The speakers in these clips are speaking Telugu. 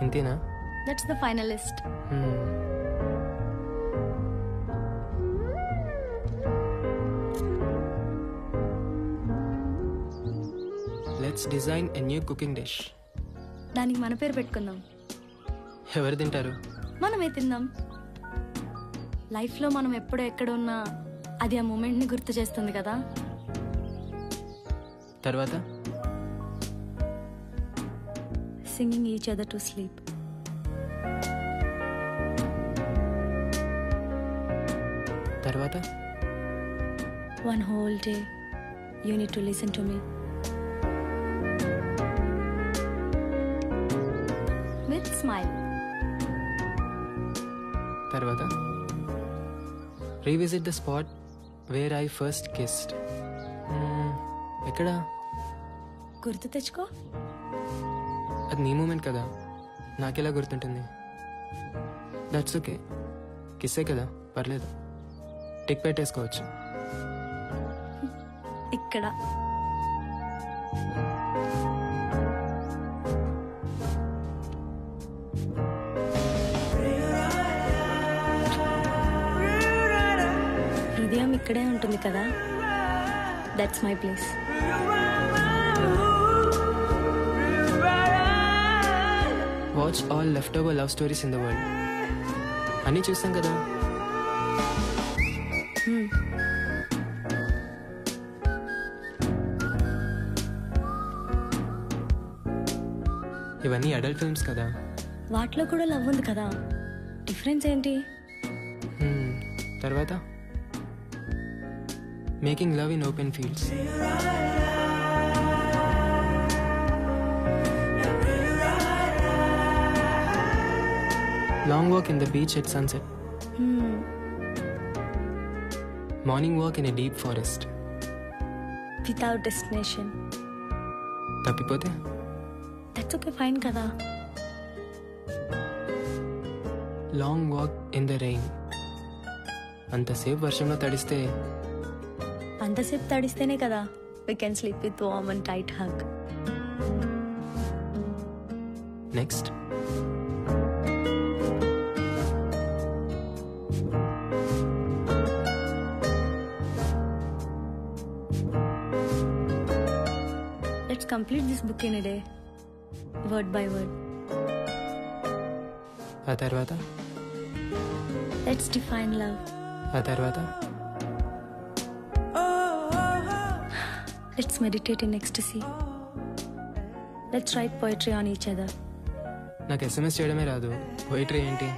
ఇంతేనా? That's the final list. Let's design a new cooking dish. దానికి మన పేరు పెట్టుకుందాం. ఎవరు తింటారు? మనమే తిందాం. లైఫ్లో మనం ఎప్పుడో ఎక్కడ ఉన్నా అది ఆ మూమెంట్ని గుర్తు చేస్తుంది కదా. తర్వాత singing each other to sleep. తర్వాత one whole day you need to listen to me with smile. తర్వాత revisit the spot where I first kissed. ఎక్కడ? గుర్తు తెచ్చుకో. అది నీ మూమెంట్ కదా, నాకెలా గుర్తుంటుంది? దట్స్ ఓకే, కిస్సే కదా, పర్లేదు. టిక్ పెట్టేసుకోవచ్చు. ఇక్కడ హృదయం ఇక్కడే ఉంటుంది కదా. That's my place. Watch all left over love stories in the world. అన్నీ చూస్తాం కదా. ఇవన్నీ అడల్ట్ ఫిల్మ్స్ కదా. వాటిలో కూడా లవ్ ఉంది కదా, డిఫరెన్స్ ఏంటి? తర్వాత making love in open fields. Long walk in the beach at sunset. Morning walk in a deep forest. Without destination. తప్పిపోతే? That's okay, fine కదా. Long walk in the rain. అంతసేపు వర్షంలో తడిస్తే? అంతసేపు తడిస్తేనే కదా we can sleep with warm and tight hug. Next. Let's complete this book in a day, word by word. ఆ తర్వాత? Let's define love. ఆ తర్వాత? Let's meditate in ecstasy. Let's write poetry on each other. నాకు SMS చేయడమే రాదు, పోయిటరీ ఏంటి?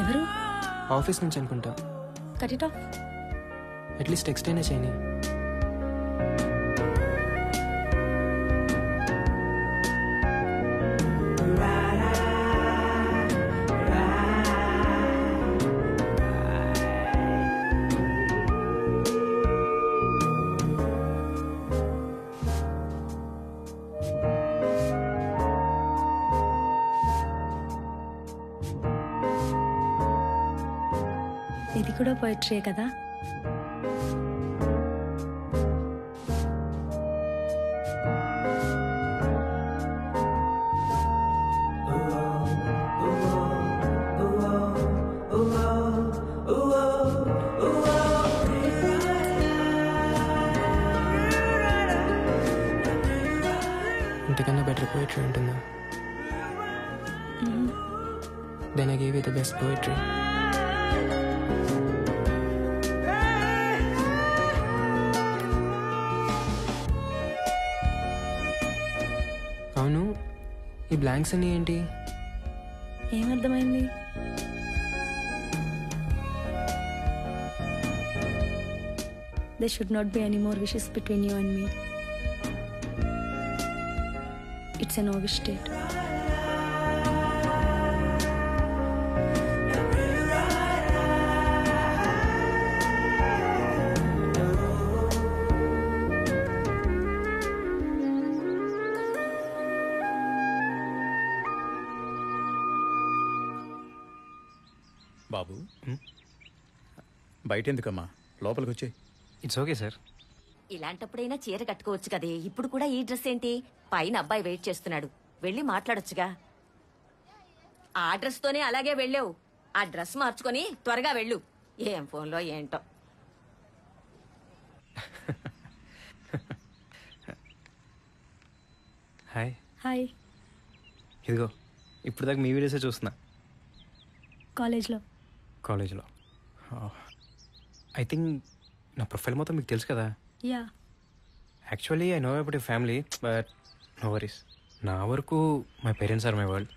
ఎవరు? ఆఫీస్ నుంచి అనుకుంటా. Cut it off. At least text అయినా చేయని. ఇది కూడా పోయిటరీ కదా. ఇంతకన్నా బెటర్ పోయిటరీ ఉంటుందా? Then I gave you the best poetry. అవును, ఈ బ్లాంక్స్ అన్నీ ఏంటి? ఏమర్థమైంది? There should not be any more wishes between you and me. It's a no-wish state. బాబు, బయట ఎందుకమ్మా, లోపలికి వచ్చే. It's okay sir. ఇలాంటప్పుడైనా చీర కట్టుకోవచ్చు కదే, ఇప్పుడు కూడా ఈ డ్రెస్ ఏంటి? పైన అబ్బాయి వెయిట్ చేస్తున్నాడు, వెళ్ళి మాట్లాడొచ్చుగా. ఆ డ్రెస్ తోనే అలాగే వెళ్ళావు. ఆ డ్రెస్ మార్చుకొని త్వరగా వెళ్ళు. ఏం ఫోన్లో ఏంటో. హాయ్. హాయ్. ఇదిగో ఇప్పుడు దాకా మీ వీడియోసే చూస్తున్నా కాలేజ్లో. కాలేజ్లో. ఐ థింక్ నా ప్రొఫైల్ మొత్తం మీకు తెలుసు కదా. Yeah. Actually I know about you family, but no worries. నా వరకు my parents are my world.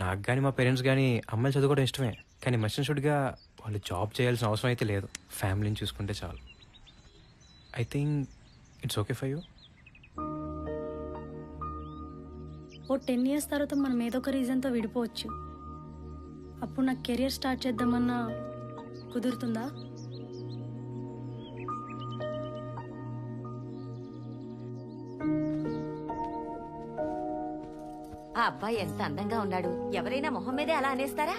నాకు కానీ మా పేరెంట్స్ కానీ అమ్మాయిలు చదువుకోవడం ఇష్టమే, కానీ మస్ట్ అండ్ షుడ్గా వాళ్ళు జాబ్ చేయాల్సిన అవసరం అయితే లేదు. ఫ్యామిలీని చూసుకుంటే చాలు. I think it's okay for you. ఓ 10 years తర్వాత మనం ఏదో ఒక రీజన్తో విడిపోవచ్చు. అప్పుడు నాకు కెరియర్ స్టార్ట్ చేద్దామన్నా కుదురుతుందా? ఆ అబ్బాయి ఎంత అందంగా ఉన్నాడు. ఎవరైనా మొహం మీదే అలా అనేస్తారా?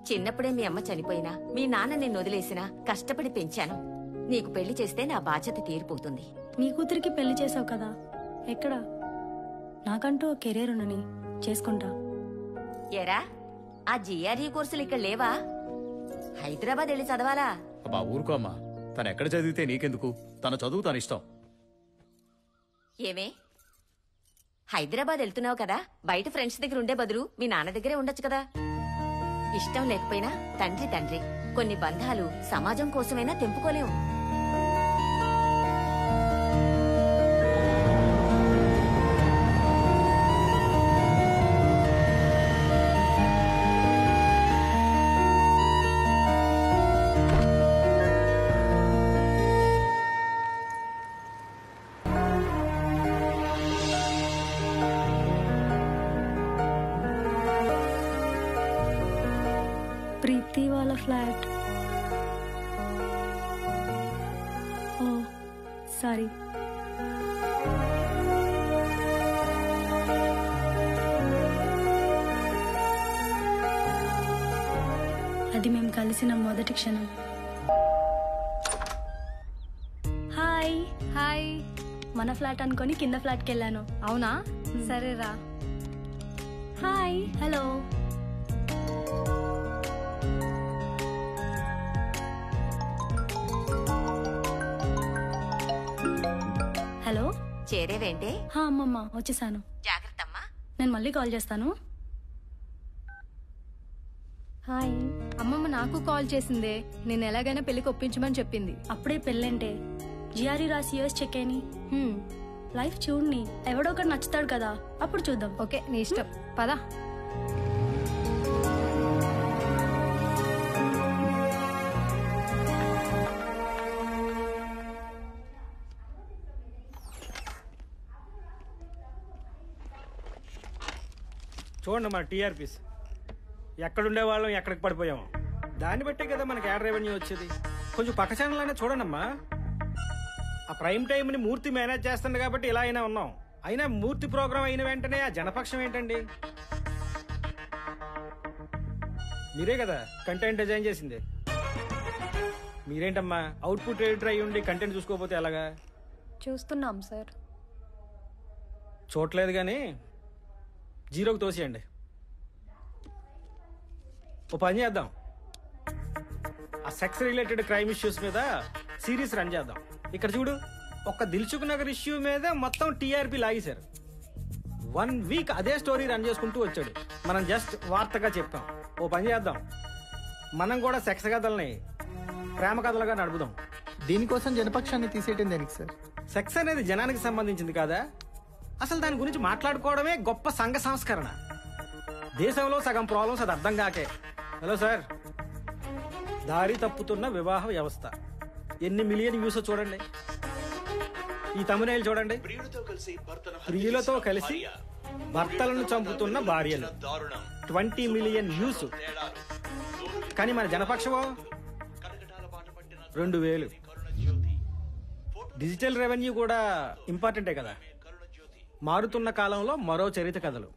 చిన్నప్పుడే మీ అమ్మ చనిపోయినా, మీ నాన్న నిన్ను వదిలేసినా కష్టపడి పెంచాను. నీకు పెళ్లి చేస్తే నా బాధ్యత తీరిపోతుంది. నీ కూతురికి పెళ్లి చేసావు కదా, ఎక్కడ? నాకంటూ ఓ కెరీర్ ఉండని చేసుకుంటా. ఏరా, ఆ జిఆర్ఈ కోర్సులు ఇక్కడ లేవా? హైదరాబాద్ వెళ్ళి చదవాలా? అబ్బా ఊరుకో అమ్మా, తను ఎక్కడ చదివితే నీకెందుకు? తన చదువు తన ఇష్టం. ఏమే, హైదరాబాద్ వెళ్తున్నావు కదా, బయట ఫ్రెండ్స్ దగ్గర ఉండే బదులు మీ నాన్న దగ్గరే ఉండొచ్చు కదా. ఇష్టం లేకపోయినా తండ్రి తండ్రి. కొన్ని బంధాలు సమాజం కోసమైనా తెంపుకోలేవు. ప్రీతి వాళ్ళ ఫ్లాట్. ఓ సారీ. అది మేము కలిసిన మొదటి క్షణం. హాయ్. హాయ్. మన ఫ్లాట్ అనుకొని కింద ఫ్లాట్కి వెళ్ళాను. అవునా? సరేరా. హాయ్. హలో. హలో. చేరేవేంటే? అమ్మమ్మ వచ్చేసాను. జాగ్రత్తమ్మా. నేను మళ్ళీ కాల్ చేస్తాను. హాయ్. అమ్మమ్మ నాకు కాల్ చేసిందే. నేను ఎలాగైనా పెళ్లికి ఒప్పించమని చెప్పింది. అప్పుడే పెళ్ళంటే జిఆర్ఈ రాసి యూఎస్ చెక్ అని లైఫ్ చూడని. ఎవడో ఒకటి నచ్చుతాడు కదా, అప్పుడు చూద్దాం. ఓకే, నీ ఇష్టం. పదా. చూడండి మన టీఆర్పీస్ ఎక్కడుండే వాళ్ళం ఎక్కడికి పడిపోయాము. దాన్ని బట్టే కదా మనకి యాడ్ రెవెన్యూ వచ్చేది. కొంచెం పక్క ఛానల్ అయినా చూడండమ్మా. ఆ ప్రైమ్ టైంని మూర్తి మేనేజ్ చేస్తుంది కాబట్టి ఇలా అయినా ఉన్నాం. అయినా మూర్తి ప్రోగ్రామ్ అయిన వెంటనే ఆ జనపక్షం ఏంటండి? మీరే కదా కంటెంట్ డిజైన్ చేసింది. మీరేంటమ్మా అవుట్పుట్ ఎడిటర్ అయ్యి ఉండి కంటెంట్ చూసుకోకపోతే ఎలాగా? చూస్తున్నాం సార్. చూడలేదు కానీ జీరోకి తోసేయండి. ఓ పని చేద్దాం, ఆ సెక్స్ రిలేటెడ్ క్రైమ్ ఇష్యూస్ మీద సిరీస్ రన్ చేద్దాం. ఇక్కడ చూడు, ఒక్క దిల్సుఖ్ నగర్ ఇష్యూ మీద మొత్తం టీఆర్పీ లాగేశారు. 1 week అదే స్టోరీ రన్ చేసుకుంటూ వచ్చాడు. మనం జస్ట్ వార్తగా చెప్పాం. ఓ పని చేద్దాం, మనం కూడా సెక్స్ కథల్ని ప్రేమ కథలుగా నడుపుదాం. దీనికోసం జనపక్షాన్ని తీసేయటం దేనికి సార్? సెక్స్ అనేది జనానికి సంబంధించింది కాదా? అసలు దాని గురించి మాట్లాడుకోవడమే గొప్ప సంఘ సంస్కరణ. దేశంలో సగం ప్రాబ్లమ్స్ అది అర్థం కాకే. హలో సార్, దారి తప్పుతున్న వివాహ వ్యవస్థ ఎన్ని మిలియన్ వ్యూస్ చూడండి. ఈ తమిళ చూడండి, ప్రియులతో కలిసి భర్తలను చంపుతున్న భార్యలు 20 million వ్యూస్. కానీ మన జనపక్షమో 2000. డిజిటల్ రెవెన్యూ కూడా ఇంపార్టెంటే కదా. మారుతున్న కాలంలో మరో చరిత్ర కథలు.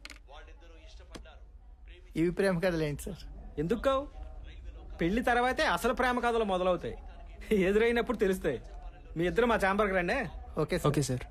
ఇవి ప్రేమ కథలు ఏంటి సార్? ఎందుకు కావు? పెళ్లి తర్వాతే అసలు ప్రేమ కథలు మొదలవుతాయి. ఎదురైనప్పుడు తెలుస్తాయి. మీ ఇద్దరు మా ఛాంబర్కి రండి. Okay okay sir.